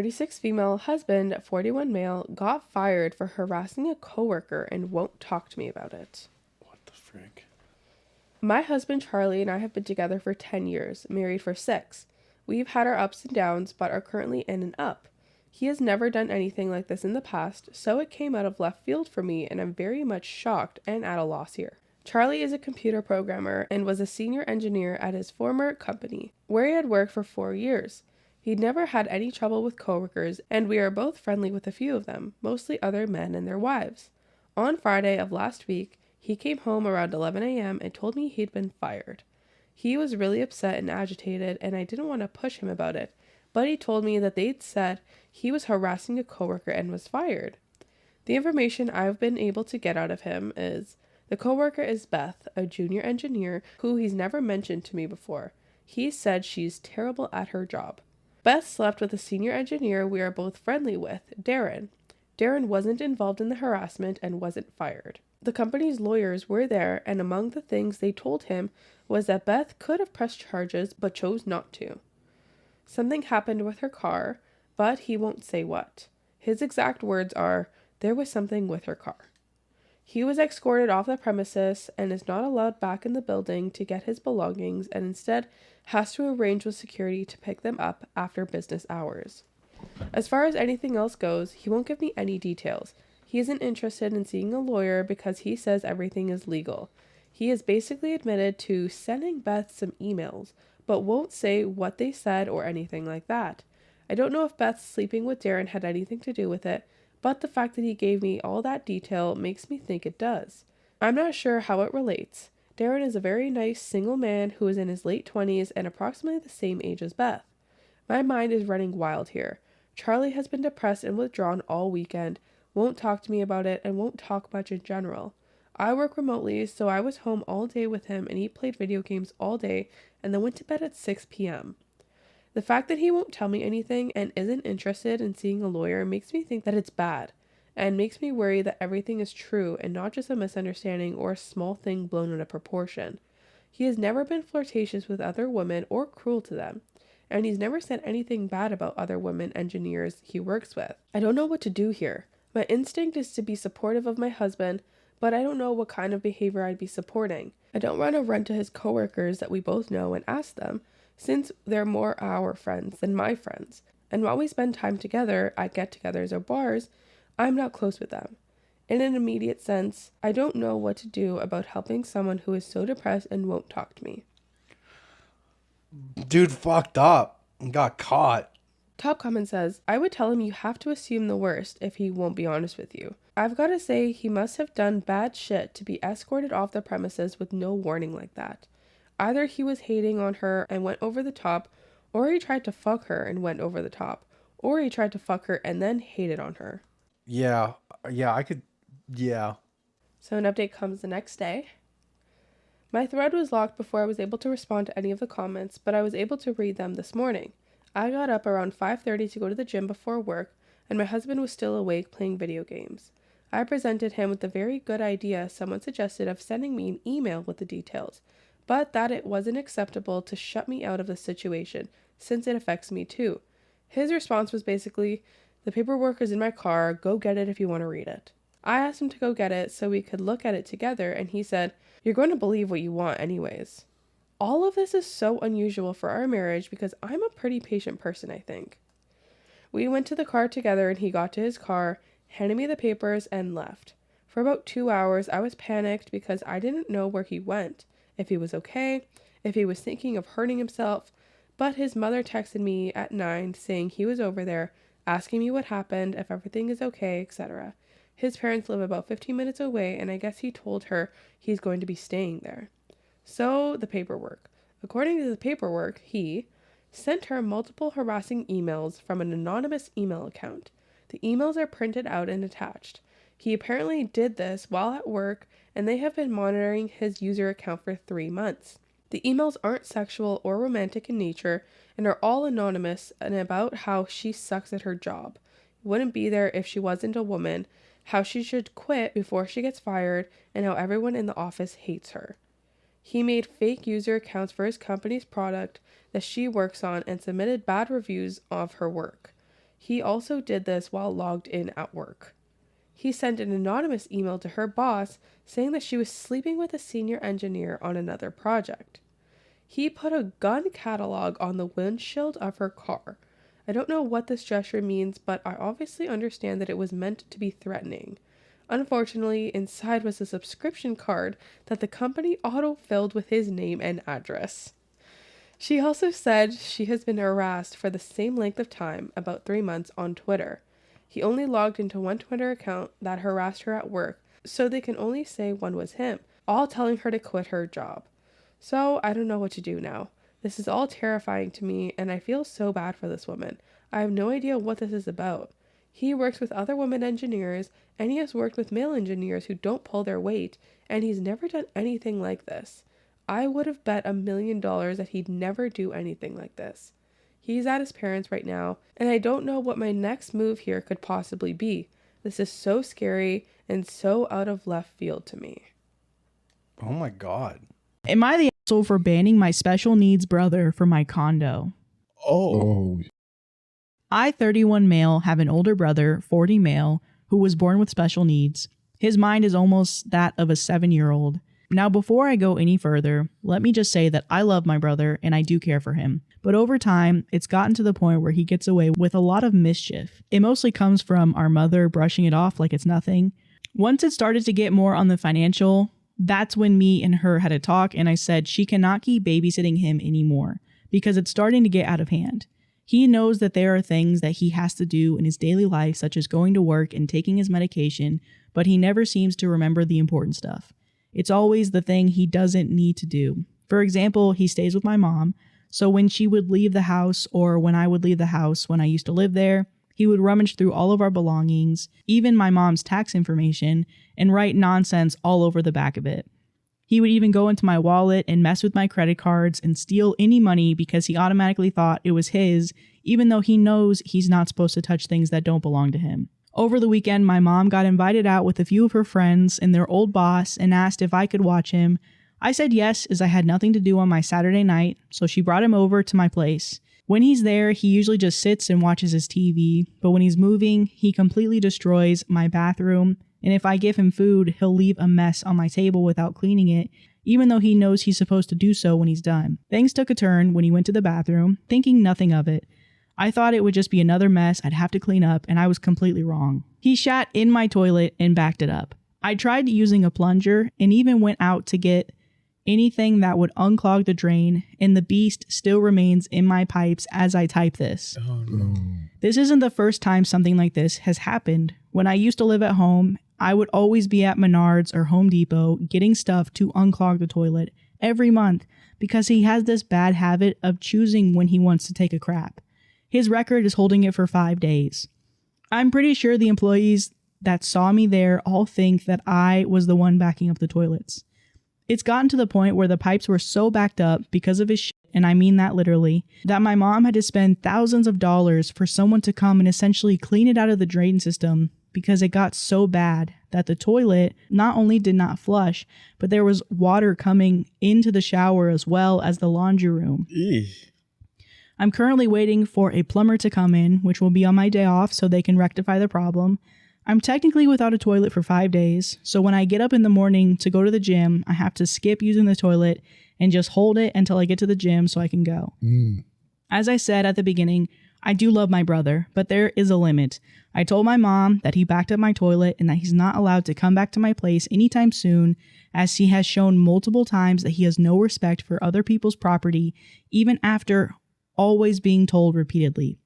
36 female, husband, 41 male, got fired for harassing a coworker and won't talk to me about it. What the frick? My husband Charlie and I have been together for 10 years, married for 6. We've had our ups and downs, but are currently in an up. He has never done anything like this in the past, so it came out of left field for me, and I'm very much shocked and at a loss here. Charlie is a computer programmer and was a senior engineer at his former company, where he had worked for 4 years. He'd never had any trouble with coworkers, and we are both friendly with a few of them, mostly other men and their wives. On Friday of last week, he came home around 11 a.m. and told me he'd been fired. He was really upset and agitated, and I didn't want to push him about it, but he told me that they'd said he was harassing a coworker and was fired. The information I've been able to get out of him is the coworker is Beth, a junior engineer who he's never mentioned to me before. He said she's terrible at her job. Beth slept with a senior engineer we are both friendly with, Darren. Darren wasn't involved in the harassment and wasn't fired. The company's lawyers were there, and among the things they told him was that Beth could have pressed charges but chose not to. Something happened with her car, but he won't say what. His exact words are, "There was something with her car." He was escorted off the premises and is not allowed back in the building to get his belongings, and instead has to arrange with security to pick them up after business hours. As far as anything else goes, he won't give me any details. He isn't interested in seeing a lawyer because he says everything is legal. He has basically admitted to sending Beth some emails, but won't say what they said or anything like that. I don't know if Beth sleeping with Darren had anything to do with it, but the fact that he gave me all that detail makes me think it does. I'm not sure how it relates. Darren is a very nice single man who is in his late 20s and approximately the same age as Beth. My mind is running wild here. Charlie has been depressed and withdrawn all weekend, won't talk to me about it, and won't talk much in general. I work remotely, so I was home all day with him, and he played video games all day and then went to bed at 6 p.m. The fact that he won't tell me anything and isn't interested in seeing a lawyer makes me think that it's bad, and makes me worry that everything is true and not just a misunderstanding or a small thing blown out of proportion. He has never been flirtatious with other women or cruel to them, and he's never said anything bad about other women engineers he works with. I don't know what to do here. My instinct is to be supportive of my husband, but I don't know what kind of behavior I'd be supporting. I don't want to run to his coworkers that we both know and ask them, since they're more our friends than my friends. And while we spend time together at get-togethers or bars, I'm not close with them. In an immediate sense, I don't know what to do about helping someone who is so depressed and won't talk to me. Dude fucked up and got caught. Top comment says, I would tell him you have to assume the worst if he won't be honest with you. I've got to say he must have done bad shit to be escorted off the premises with no warning like that. Either he was hating on her and went over the top, or he tried to fuck her and went over the top, or he tried to fuck her and then hated on her. Yeah, I could, So an update comes the next day. My thread was locked before I was able to respond to any of the comments, but I was able to read them this morning. I got up around 5:30 to go to the gym before work, and my husband was still awake playing video games. I presented him with the very good idea someone suggested of sending me an email with the details, but that it wasn't acceptable to shut me out of the situation, since it affects me too. His response was basically, the paperwork is in my car, go get it if you want to read it. I asked him to go get it so we could look at it together, and he said, you're going to believe what you want anyways. All of this is so unusual for our marriage because I'm a pretty patient person, I think. We went to the car together and he got to his car, handed me the papers, and left. For about 2 hours, I was panicked because I didn't know where he went, if he was okay, if he was thinking of hurting himself, but his mother texted me at 9 saying he was over there, asking me what happened, if everything is okay, etc. His parents live about 15 minutes away, and I guess he told her he's going to be staying there. So, the paperwork. According to the paperwork, he sent her multiple harassing emails from an anonymous email account. The emails are printed out and attached. He apparently did this while at work, and they have been monitoring his user account for 3 months. The emails aren't sexual or romantic in nature and are all anonymous and about how she sucks at her job, wouldn't be there if she wasn't a woman, how she should quit before she gets fired, and how everyone in the office hates her. He made fake user accounts for his company's product that she works on and submitted bad reviews of her work. He also did this while logged in at work. He sent an anonymous email to her boss saying that she was sleeping with a senior engineer on another project. He put a gun catalog on the windshield of her car. I don't know what this gesture means, but I obviously understand that it was meant to be threatening. Unfortunately, inside was a subscription card that the company auto-filled with his name and address. She also said she has been harassed for the same length of time, about 3 months, on Twitter. He only logged into one Twitter account that harassed her at work, so they can only say one was him, all telling her to quit her job. So I don't know what to do now. This is all terrifying to me, and I feel so bad for this woman. I have no idea what this is about. He works with other women engineers, and he has worked with male engineers who don't pull their weight, and he's never done anything like this. I would have bet $1 million that he'd never do anything like this. He's at his parents' right now, and I don't know what my next move here could possibly be. This is so scary and so out of left field to me. Oh my God. Am I the asshole for banning my special needs brother from my condo? Oh. I, 31 male, have an older brother, 40 male, who was born with special needs. His mind is almost that of a 7-year-old. Now, before I go any further, let me just say that I love my brother and I do care for him. But over time, it's gotten to the point where he gets away with a lot of mischief. It mostly comes from our mother brushing it off like it's nothing. Once it started to get more on the financial, that's when me and her had a talk and I said she cannot keep babysitting him anymore because it's starting to get out of hand. He knows that there are things that he has to do in his daily life, such as going to work and taking his medication, but he never seems to remember the important stuff. It's always the thing he doesn't need to do. For example, he stays with my mom, so when she would leave the house or when I would leave the house when I used to live there, he would rummage through all of our belongings, even my mom's tax information, and write nonsense all over the back of it. He would even go into my wallet and mess with my credit cards and steal any money because he automatically thought it was his, even though he knows he's not supposed to touch things that don't belong to him. Over the weekend, my mom got invited out with a few of her friends and their old boss and asked if I could watch him. I said yes, as I had nothing to do on my Saturday night, so she brought him over to my place. When he's there, he usually just sits and watches his TV, but when he's moving, he completely destroys my bathroom, and if I give him food, he'll leave a mess on my table without cleaning it, even though he knows he's supposed to do so when he's done. Things took a turn when he went to the bathroom, thinking nothing of it. I thought it would just be another mess I'd have to clean up, and I was completely wrong. He shat in my toilet and backed it up. I tried using a plunger and even went out to get anything that would unclog the drain, and the beast still remains in my pipes as I type this. Oh no. This isn't the first time something like this has happened. When I used to live at home, I would always be at Menards or Home Depot getting stuff to unclog the toilet every month because he has this bad habit of choosing when he wants to take a crap. His record is holding it for 5 days. I'm pretty sure the employees that saw me there all think that I was the one backing up the toilets. It's gotten to the point where the pipes were so backed up because of his shit, and I mean that literally, that my mom had to spend thousands of dollars for someone to come and essentially clean it out of the drain system because it got so bad that the toilet not only did not flush, but there was water coming into the shower as well as the laundry room. Eesh. I'm currently waiting for a plumber to come in, which will be on my day off so they can rectify the problem. I'm technically without a toilet for 5 days, so when I get up in the morning to go to the gym, I have to skip using the toilet and just hold it until I get to the gym so I can go. As I said at the beginning, I do love my brother, but there is a limit. I told my mom that he backed up my toilet and that he's not allowed to come back to my place anytime soon, as he has shown multiple times that he has no respect for other people's property, even after always being told repeatedly.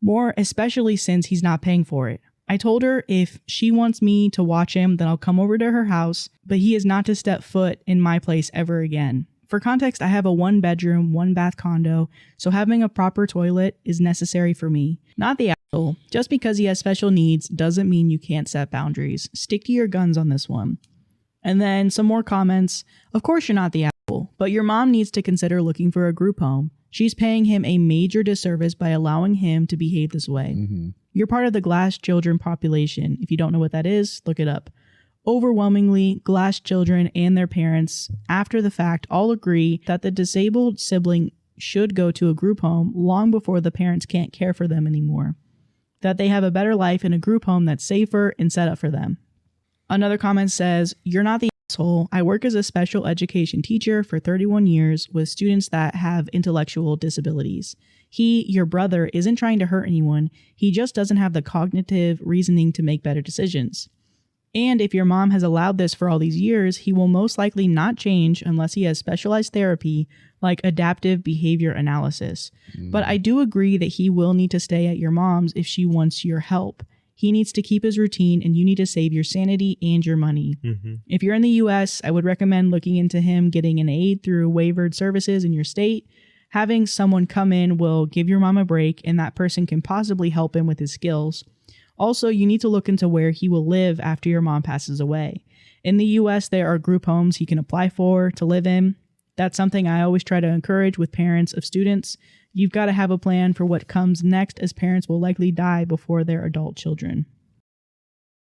More especially since he's not paying for it. I told her if she wants me to watch him, then I'll come over to her house, but he is not to step foot in my place ever again. For context, I have a 1-bedroom, 1-bath condo, so having a proper toilet is necessary for me. Not the asshole. Just because he has special needs doesn't mean you can't set boundaries. Stick to your guns on this one. And then some more comments. Of course you're not the asshole, but your mom needs to consider looking for a group home. She's paying him a major disservice by allowing him to behave this way. You're part of the glass children population. If you don't know what that is, look it up. Overwhelmingly, glass children and their parents, after the fact, all agree that the disabled sibling should go to a group home long before the parents can't care for them anymore. that they have a better life in a group home that's safer and set up for them. Another comment says, "You're not the asshole. I work as a special education teacher for 31 years with students that have intellectual disabilities. He, your brother, isn't trying to hurt anyone. He just doesn't have the cognitive reasoning to make better decisions. And if your mom has allowed this for all these years, he will most likely not change unless he has specialized therapy like adaptive behavior analysis. But I do agree that he will need to stay at your mom's if she wants your help. He needs to keep his routine and you need to save your sanity and your money. If you're in the US, I would recommend looking into him getting an aid through waivered services in your state. Having someone come in will give your mom a break and that person can possibly help him with his skills. Also, you need to look into where he will live after your mom passes away. In the US, there are group homes he can apply for to live in. That's something I always try to encourage with parents of students. You've got to have a plan for what comes next, as parents will likely die before their adult children."